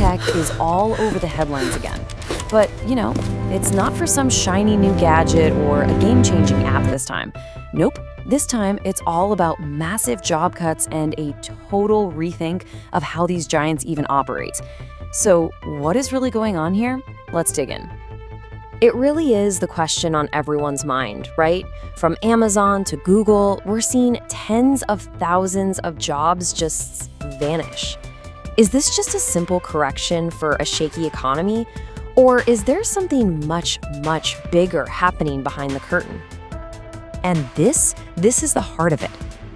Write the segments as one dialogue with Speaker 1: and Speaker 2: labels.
Speaker 1: tech is all over the headlines again. But, it's not for some shiny new gadget or a game-changing app this time. Nope, this time it's all about massive job cuts and a total rethink of how these giants even operate. So, what is really going on here? Let's dig in.
Speaker 2: It really is the question on everyone's mind, right? From Amazon to Google, we're seeing tens of thousands of jobs just vanish. Is this just a simple correction for a shaky economy? Or is there something much, much bigger happening behind the curtain? And this is the heart of it.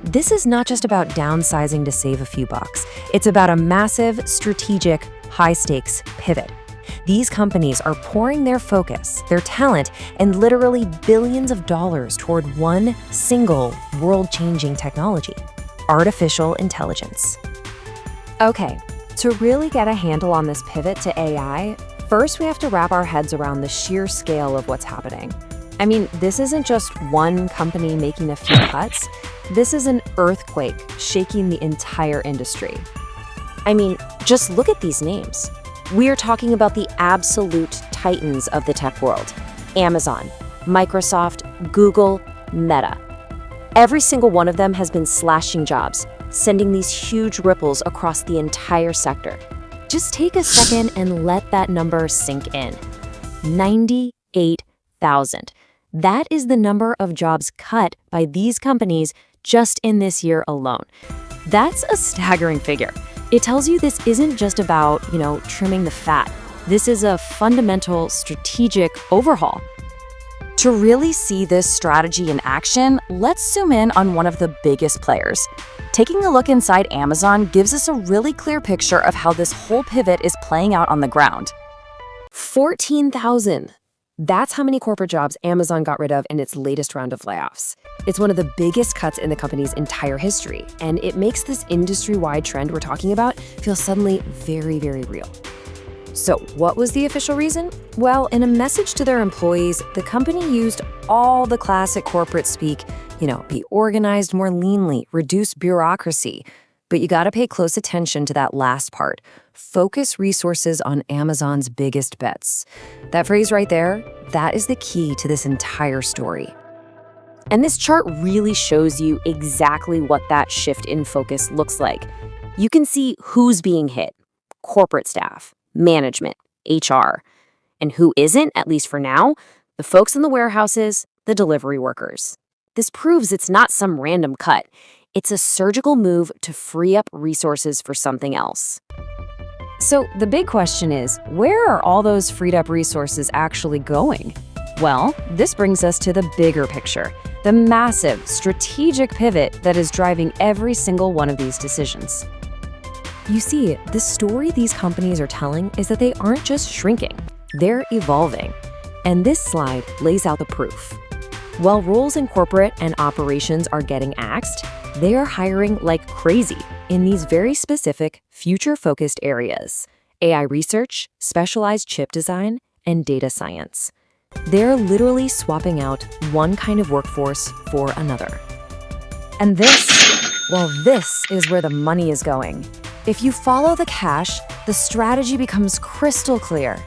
Speaker 2: This is not just about downsizing to save a few bucks. It's about a massive, strategic, high-stakes pivot. These companies are pouring their focus, their talent, and literally billions of dollars toward one single world-changing technology: artificial intelligence. Okay, to really get a handle on this pivot to AI, first we have to wrap our heads around the sheer scale of what's happening. I mean, this isn't just one company making a few cuts. This is an earthquake shaking the entire industry. I mean, just look at these names. We are talking about the absolute titans of the tech world: Amazon, Microsoft, Google, Meta. Every single one of them has been slashing jobs, sending these huge ripples across the entire sector. Just take a second and let that number sink in. 98,000. That is the number of jobs cut by these companies just in this year alone. That's a staggering figure. It tells you this isn't just about, trimming the fat. This is a fundamental strategic overhaul. To really see this strategy in action, let's zoom in on one of the biggest players. Taking a look inside Amazon gives us a really clear picture of how this whole pivot is playing out on the ground. 14,000. That's how many corporate jobs Amazon got rid of in its latest round of layoffs. It's one of the biggest cuts in the company's entire history, and it makes this industry-wide trend we're talking about feel suddenly very, very real. So what was the official reason? Well, in a message to their employees, the company used all the classic corporate speak, be organized more leanly, reduce bureaucracy. But you gotta pay close attention to that last part. Focus resources on Amazon's biggest bets. That phrase right there, that is the key to this entire story. And this chart really shows you exactly what that shift in focus looks like. You can see who's being hit: corporate staff, management, HR. And who isn't, at least for now? The folks in the warehouses, the delivery workers. This proves it's not some random cut. It's a surgical move to free up resources for something else. So the big question is, where are all those freed up resources actually going? Well, this brings us to the bigger picture, the massive strategic pivot that is driving every single one of these decisions. You see, the story these companies are telling is that they aren't just shrinking, they're evolving. And this slide lays out the proof. While roles in corporate and operations are getting axed, they are hiring like crazy in these very specific, future-focused areas: AI research, specialized chip design, and data science. They're literally swapping out one kind of workforce for another. And this is where the money is going. If you follow the cash, the strategy becomes crystal clear.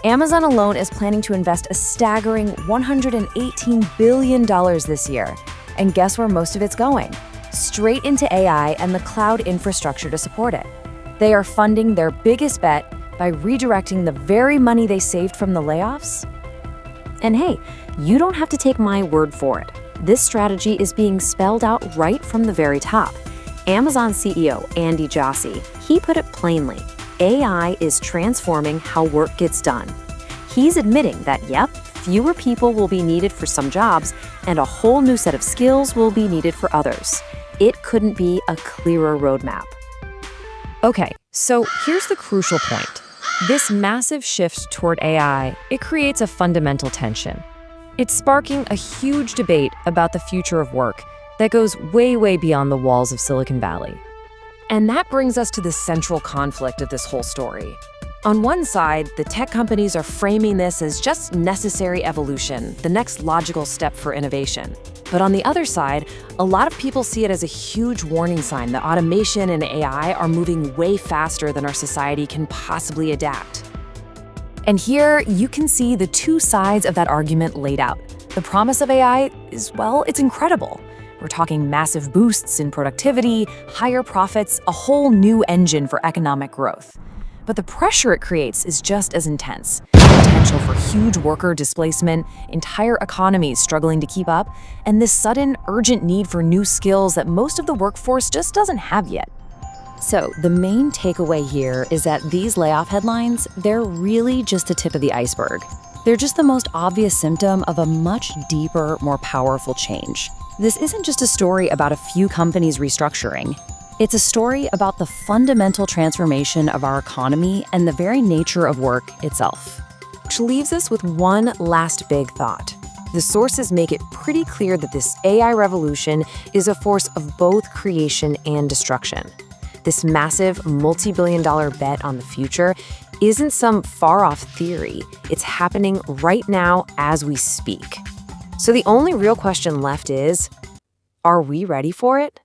Speaker 2: Amazon alone is planning to invest a staggering $118 billion this year. And guess where most of it's going? Straight into AI and the cloud infrastructure to support it. They are funding their biggest bet by redirecting the very money they saved from the layoffs. And hey, you don't have to take my word for it. This strategy is being spelled out right from the very top. Amazon CEO Andy Jassy, he put it plainly: AI is transforming how work gets done. He's admitting that, fewer people will be needed for some jobs, and a whole new set of skills will be needed for others. It couldn't be a clearer roadmap. Okay, so here's the crucial point. This massive shift toward AI, it creates a fundamental tension. It's sparking a huge debate about the future of work that goes way, way beyond the walls of Silicon Valley. And that brings us to the central conflict of this whole story. On one side, the tech companies are framing this as just necessary evolution, the next logical step for innovation.
Speaker 1: But on the other side, a lot of people see it as a huge warning sign that automation and AI are moving way faster than our society can possibly adapt. And here, you can see the two sides of that argument laid out. The promise of AI is, well, it's incredible. We're talking massive boosts in productivity, higher profits, a whole new engine for economic growth. But the pressure it creates is just as intense. Potential for huge worker displacement, entire economies struggling to keep up, and this sudden, urgent need for new skills that most of the workforce just doesn't have yet. So, the main takeaway here is that these layoff headlines, they're really just the tip of the iceberg. They're just the most obvious symptom of a much deeper, more powerful change. This isn't just a story about a few companies restructuring. It's a story about the fundamental transformation of our economy and the very nature of work itself. Which leaves us with one last big thought. The sources make it pretty clear that this AI revolution is a force of both creation and destruction. This massive, multi-billion-dollar bet on the future isn't some far-off theory. It's happening right now as we speak. So the only real question left is, are we ready for it?